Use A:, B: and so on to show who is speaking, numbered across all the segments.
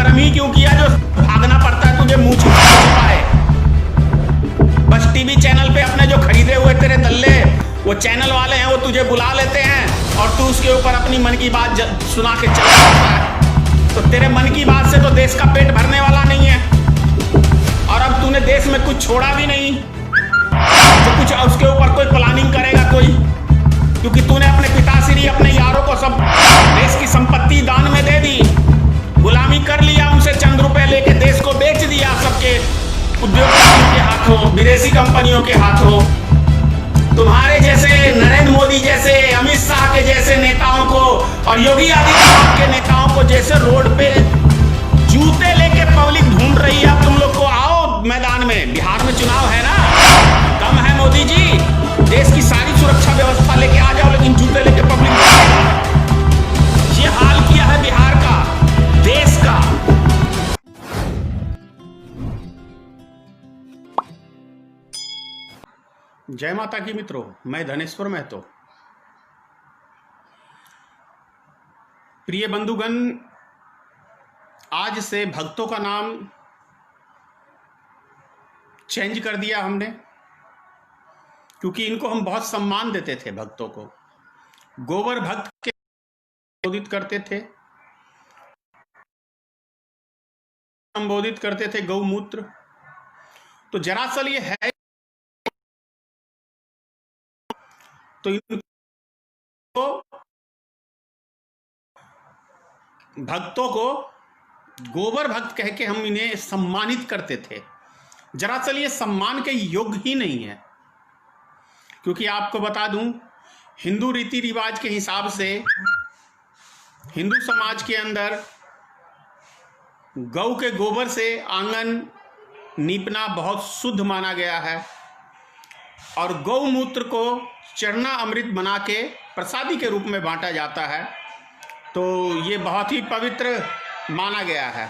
A: कर्म ही क्यों किया जो भागना पड़ता है तुझे मुंह छिपा है। बस टीवी चैनल पे अपने जो खरीदे हुए तेरे दल्ले वो चैनल वाले हैं, वो तुझे बुला लेते हैं और तू उसके ऊपर अपनी मन की बात सुना के चला जाता है। तो तेरे मन की बात से तो देश का पेट भरने वाला नहीं है, और अब तूने देश में कुछ छोड़ा भी नहीं जो कुछ उसके ऊपर कोई प्लानिंग करेगा कोई, क्योंकि तूने अपने पिताश्री अपने यारों को सब देश की संपत्ति दान में दे दी, गुलामी कर लिया उनसे, चंद रुपए लेके देश को बेच दिया सबके उद्योगपतियों के हाथों, विदेशी कंपनियों के हाथों। तुम्हारे जैसे नरेंद्र मोदी जैसे, अमित शाह के जैसे नेताओं को और योगी आदित्यनाथ के नेताओं को जैसे रोड पे जूते लेके पब्लिक ढूंढ रही है। तुम लोग को आओ मैदान में, बिहार में चुनाव है ना, कम है मोदी जी, देश की सारी सुरक्षा व्यवस्था लेके आ जाओ, लेकिन जूते लेके पब्लिक ढूंढेगा। ये हाल किया है बिहार का, देश का। जय माता की मित्रों, मैं धनेश्वर महतो। प्रिय बंधुगण, आज से भक्तों का नाम चेंज कर दिया हमने, क्योंकि इनको हम बहुत सम्मान देते थे। भक्तों को गोबर भक्त के संबोधित करते थे, संबोधित करते थे गौमूत्र। तो दरअसल ये है तो इनको भक्तों को गोबर भक्त कह के हम इन्हें सम्मानित करते थे। दरअसल ये सम्मान के योग्य ही नहीं है, क्योंकि आपको बता दूं, हिंदू रीति रिवाज के हिसाब से हिंदू समाज के अंदर गौ के गोबर से आंगन नीपना बहुत शुद्ध माना गया है, और गौमूत्र को चरना अमृत बना के प्रसादी के रूप में बांटा जाता है। तो ये बहुत ही पवित्र माना गया है।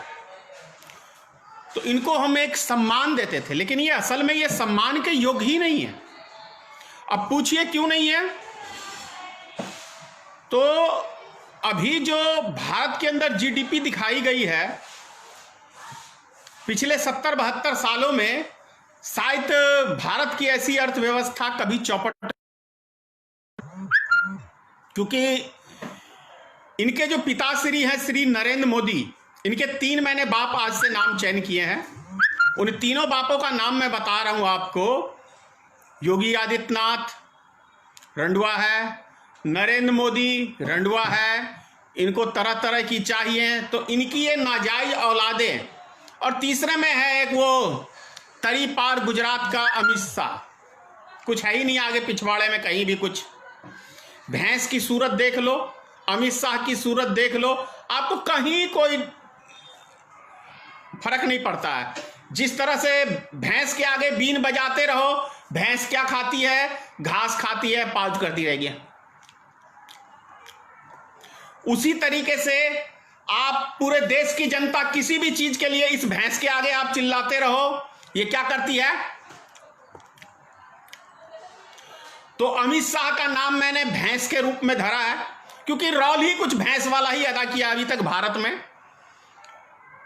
A: तो इनको हम एक सम्मान देते थे, लेकिन ये असल में ये सम्मान के योग्य ही नहीं है। अब पूछिए क्यों नहीं है? तो अभी जो भारत के अंदर जीडीपी दिखाई गई है, पिछले 70-72 सालों में शायद भारत की ऐसी अर्थव्यवस्था कभी चौपट, क्योंकि इनके जो पिताश्री हैं श्री नरेंद्र मोदी, इनके 3 मैंने बाप आज से नाम चयन किए हैं। उन तीनों बापों का नाम मैं बता रहा हूं आपको। योगी आदित्यनाथ रंडवा है, नरेंद्र मोदी रंडवा है, इनको तरह तरह की चाहिए, तो इनकी ये नाजायज औलादें। और तीसरे में है एक वो तरी पार गुजरात का अमित शाह, कुछ है ही नहीं आगे पिछवाड़े में कहीं भी कुछ। भैंस की सूरत देख लो, अमित शाह की सूरत देख लो, आपको कहीं कोई फर्क नहीं पड़ता है। जिस तरह से भैंस के आगे बीन बजाते रहो, भैंस क्या खाती है? घास खाती है, पाउच करती रहेगी। उसी तरीके से आप पूरे देश की जनता किसी भी चीज के लिए इस भैंस के आगे आप चिल्लाते रहो, ये क्या करती है? तो अमित शाह का नाम मैंने भैंस के रूप में धरा है, क्योंकि रोल ही कुछ भैंस वाला ही अदा किया अभी तक भारत में।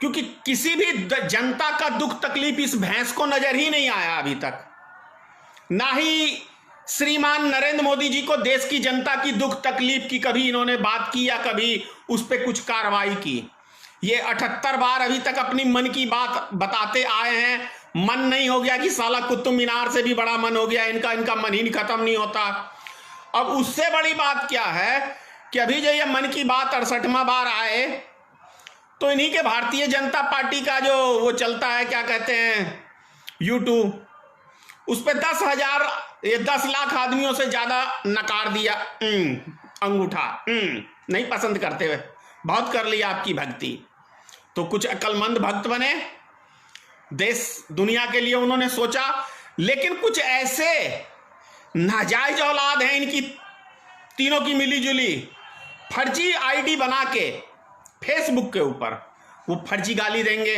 A: क्योंकि किसी भी जनता का दुख तकलीफ इस भैंस को नजर ही नहीं आया अभी तक। ना ही श्रीमान नरेंद्र मोदी जी को देश की जनता की दुख तकलीफ की कभी इन्होंने बात की या कभी उस पर कुछ कार्रवाई की। ये 78 बार अभी तक अपनी मन की बात बताते आए हैं। मन नहीं हो गया कि साला कुतुब मीनार से भी बड़ा मन हो गया इनका मन ही खत्म नहीं होता। अब उससे बड़ी बात क्या है कि अभी जो ये मन की बात 68वां बार आए, तो इन्हीं के भारतीय जनता पार्टी का जो वो चलता है, क्या कहते हैं, यूट्यूब, उस पर 10 लाख आदमियों से ज्यादा नकार दिया, अंगूठा नहीं पसंद करते हुए, बहुत कर लिया आपकी भक्ति। तो कुछ अक्लमंद भक्त बने, देश दुनिया के लिए उन्होंने सोचा, लेकिन कुछ ऐसे नाजायज औलाद हैं इनकी तीनों की मिलीजुली, फर्जी आईडी बना के फेसबुक के ऊपर वो फर्जी गाली देंगे।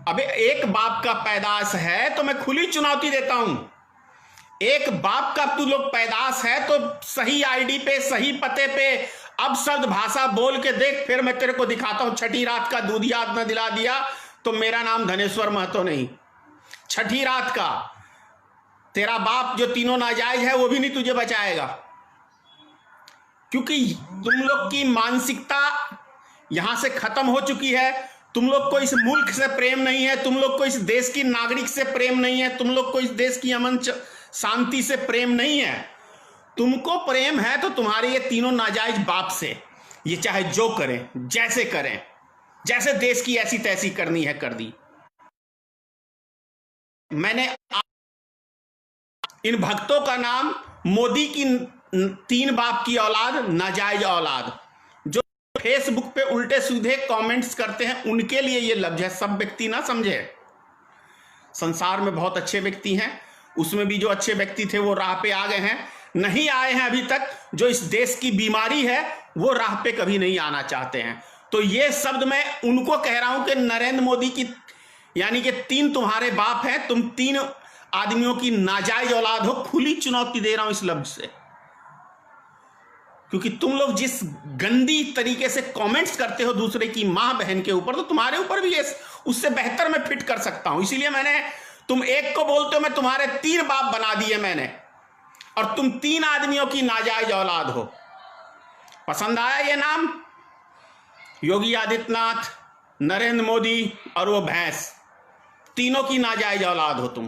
A: अबे एक बाप का पैदाश है तो मैं खुली चुनौती देता हूं, एक बाप का तू लोग पैदाश है तो सही आईडी पे, सही पते पे अब शब्द भाषा बोल के देख, फिर मैं तेरे को दिखाता हूं। छठी रात का दूध याद न दिला दिया तो मेरा नाम धनेश्वर महतो नहीं। छठी रात का तेरा बाप जो तीनों नाजायज है वो भी नहीं तुझे बचाएगा, क्योंकि तुम लोग की मानसिकता यहां से खत्म हो चुकी है। तुम लोग को इस मुल्क से प्रेम नहीं है, तुम लोग को इस देश की नागरिक से प्रेम नहीं है, तुम लोग को इस देश की अमन शांति से प्रेम नहीं है। तुमको प्रेम है तो तुम्हारे ये तीनों नाजायज बाप से, ये चाहे जो करें, जैसे करें, जैसे देश की ऐसी तैसी करनी है कर दी। मैंने इन भक्तों का नाम मोदी की 3 बाप की औलाद, नाजायज औलाद, जो फेसबुक पे उल्टे सीधे कमेंट्स करते हैं, उनके लिए ये लफ्ज है। सब व्यक्ति ना समझे, संसार में बहुत अच्छे व्यक्ति हैं, उसमें भी जो अच्छे व्यक्ति थे वो राह पे आ गए हैं, नहीं आए हैं अभी तक। जो इस देश की बीमारी है वो राह पे कभी नहीं आना चाहते हैं। तो ये शब्द मैं उनको कह रहा हूं कि नरेंद्र मोदी की, यानी कि 3 तुम्हारे बाप हैं, तुम 3 आदमियों की नाजायज औलाद हो। खुली चुनौती दे रहा हूं इस लफ्ज से, क्योंकि तुम लोग जिस गंदी तरीके से कमेंट्स करते हो दूसरे की मां बहन के ऊपर, तो तुम्हारे ऊपर भी ये उससे बेहतर मैं फिट कर सकता हूं। इसीलिए मैंने, तुम एक को बोलते हो, मैं तुम्हारे 3 बाप बना दिए मैंने, और तुम 3 आदमियों की नाजायज औलाद हो। पसंद आया ये नाम? योगी आदित्यनाथ, नरेंद्र मोदी और वो भैंस, तीनों की नाजायज औलाद हो तुम,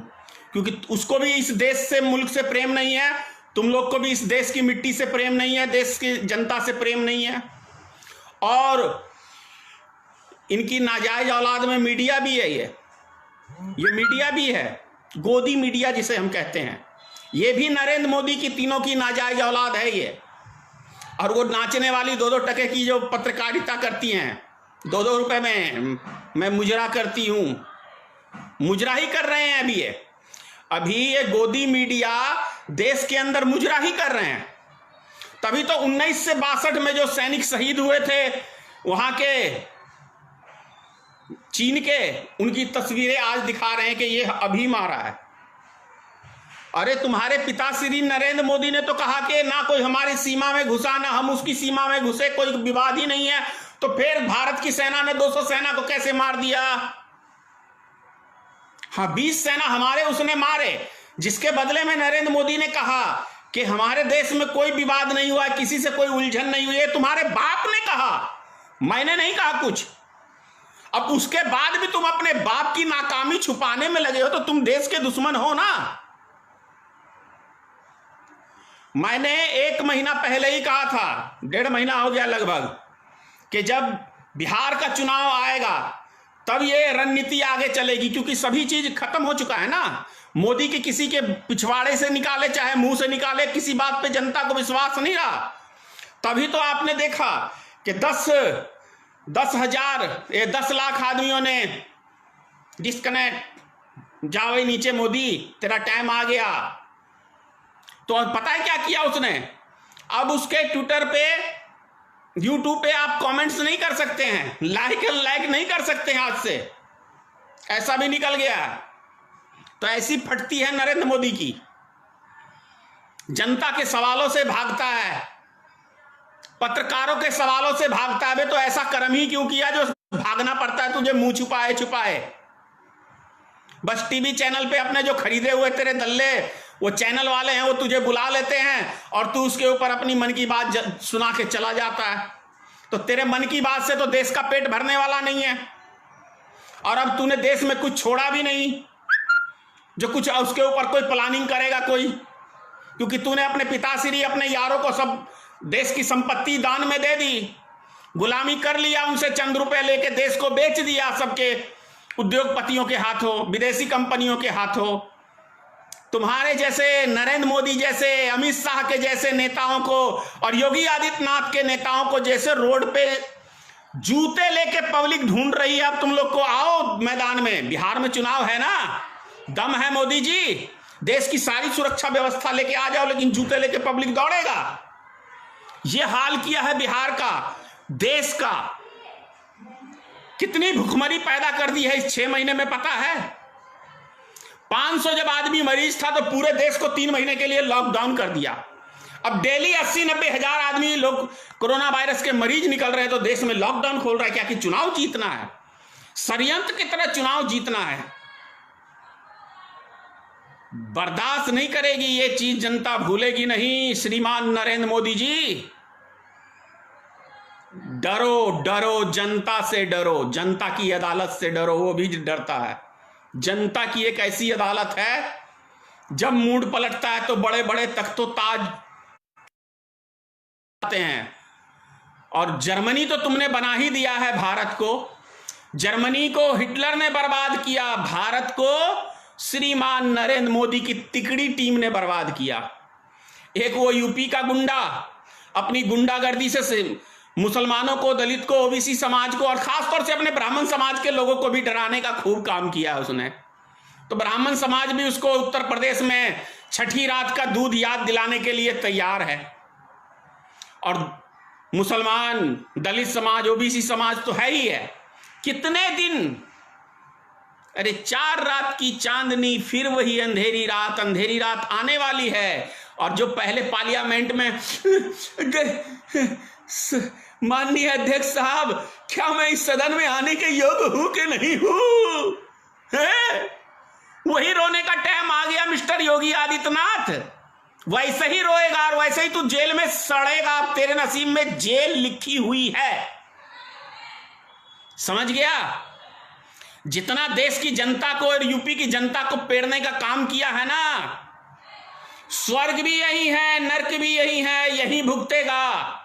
A: क्योंकि उसको भी इस देश से, मुल्क से प्रेम नहीं है, तुम लोग को भी इस देश की मिट्टी से प्रेम नहीं है, देश की जनता से प्रेम नहीं है। और इनकी नाजायज औलाद में मीडिया भी है, ये मीडिया भी है, गोदी मीडिया जिसे हम कहते हैं, ये भी नरेंद्र मोदी की तीनों की नाजायज औलाद है ये। और वो नाचने वाली 2-2 टके की जो पत्रकारिता करती हैं, 2-2 रुपए में मैं मुजरा करती हूं, मुजरा ही कर रहे हैं अभी ये गोदी मीडिया देश के अंदर मुजरा ही कर रहे हैं। तभी तो 1962 में जो सैनिक शहीद हुए थे वहां के, चीन के, उनकी तस्वीरें आज दिखा रहे हैं कि ये अभी मारा है। अरे तुम्हारे पिता श्री नरेंद्र मोदी ने तो कहा कि ना कोई हमारी सीमा में घुसा, ना हम उसकी सीमा में घुसे, कोई विवाद ही नहीं है। तो फिर भारत की सेना ने 200 सेना को कैसे मार दिया? हाँ, 20 सेना हमारे उसने मारे, जिसके बदले में नरेंद्र मोदी ने कहा कि हमारे देश में कोई विवाद नहीं हुआ, किसी से कोई उलझन नहीं हुई। तुम्हारे बाप ने कहा, मैंने नहीं कहा कुछ। अब उसके बाद भी तुम अपने बाप की नाकामी छुपाने में लगे हो, तो तुम देश के दुश्मन हो ना। मैंने 1 महीना पहले ही कहा था, 1.5 महीना हो गया लगभग, कि जब बिहार का चुनाव आएगा तब ये रणनीति आगे चलेगी, क्योंकि सभी चीज खत्म हो चुका है ना। मोदी के किसी के पिछवाड़े से निकाले चाहे मुंह से निकाले, किसी बात पे जनता को विश्वास नहीं रहा। तभी तो आपने देखा कि 10 लाख आदमियों ने डिस्कनेक्ट, जाओ नीचे मोदी, तेरा टाइम आ गया। तो पता है क्या किया उसने? अब उसके ट्विटर पे, यूट्यूब पे आप कमेंट्स नहीं कर सकते हैं, लाइक नहीं कर सकते हैं आज से, ऐसा भी निकल गया। तो ऐसी फटती है नरेंद्र मोदी की, जनता के सवालों से भागता है, पत्रकारों के सवालों से भागता है। तो ऐसा कर्म ही क्यों किया जो भागना पड़ता है तुझे, मुंह छुपाए। बस टीवी चैनल पे अपने जो खरीदे हुए तेरे दल्ले, वो चैनल वाले हैं, वो तुझे बुला लेते हैं और तू उसके ऊपर अपनी मन की बात सुना के चला जाता है। तो तेरे मन की बात से तो देश का पेट भरने वाला नहीं है, और अब तूने देश में कुछ छोड़ा भी नहीं जो कुछ उसके ऊपर कोई प्लानिंग करेगा कोई, क्योंकि तूने अपने पिताश्री, अपने यारों को सब देश की संपत्ति दान में दे दी, गुलामी कर लिया, उनसे चंद रुपए लेके देश को बेच दिया सबके उद्योगपतियों के हाथों, विदेशी कंपनियों के हाथों। तुम्हारे जैसे नरेंद्र मोदी जैसे, अमित शाह के जैसे नेताओं को और योगी आदित्यनाथ के नेताओं को जैसे रोड पे जूते लेके पब्लिक ढूंढ रही है। अब तुम लोग को आओ मैदान में, बिहार में चुनाव है ना, दम है मोदी जी, देश की सारी सुरक्षा व्यवस्था लेके आ जाओ, लेकिन जूते लेके पब्लिक दौड़ेगा। ये हाल किया है बिहार का, देश का। कितनी भुखमरी पैदा कर दी है इस 6 महीने में, पता है? 500 जब आदमी मरीज था तो पूरे देश को 3 महीने के लिए लॉकडाउन कर दिया। अब डेली 80-90 हजार आदमी लोग कोरोना वायरस के मरीज निकल रहे हैं तो देश में लॉकडाउन खोल रहा है। क्या कि चुनाव जीतना है, षड्यंत्र की तरह चुनाव जीतना है। बर्दाश्त नहीं करेगी ये चीज, जनता भूलेगी नहीं। श्रीमान नरेंद्र मोदी जी, डरो डरो, जनता से डरो, जनता की अदालत से डरो, वो भी डरता है। जनता की एक ऐसी अदालत है, जब मूड पलटता है तो बड़े बड़े तख्तो ताज आते हैं। और जर्मनी तो तुमने बना ही दिया है भारत को। जर्मनी को हिटलर ने बर्बाद किया, भारत को श्रीमान नरेंद्र मोदी की तिकड़ी टीम ने बर्बाद किया। एक वो यूपी का गुंडा अपनी गुंडागर्दी से मुसलमानों को, दलित को, ओबीसी समाज को और खासतौर से अपने ब्राह्मण समाज के लोगों को भी डराने का खूब काम किया उसने। तो ब्राह्मण समाज भी उसको उत्तर प्रदेश में छठी रात का दूध याद दिलाने के लिए तैयार है। और मुसलमान, दलित समाज, ओबीसी समाज तो है ही है। कितने दिन, अरे 4 रात की चांदनी, फिर वही अंधेरी रात, अंधेरी रात आने वाली है। और जो पहले पार्लियामेंट में माननीय अध्यक्ष साहब, क्या मैं इस सदन में आने के योग्य हूं कि नहीं हूं, वही रोने का टाइम आ गया मिस्टर योगी आदित्यनाथ। वैसे ही रोएगा और वैसे ही तू जेल में सड़ेगा। तेरे नसीब में जेल लिखी हुई है, समझ गया। जितना देश की जनता को और यूपी की जनता को पेड़ने का काम किया है ना, स्वर्ग भी यही है, नर्क भी यही है, यही भुगतेगा।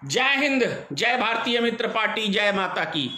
A: जय हिंद, जय भारतीय मित्र पार्टी, जय माता की।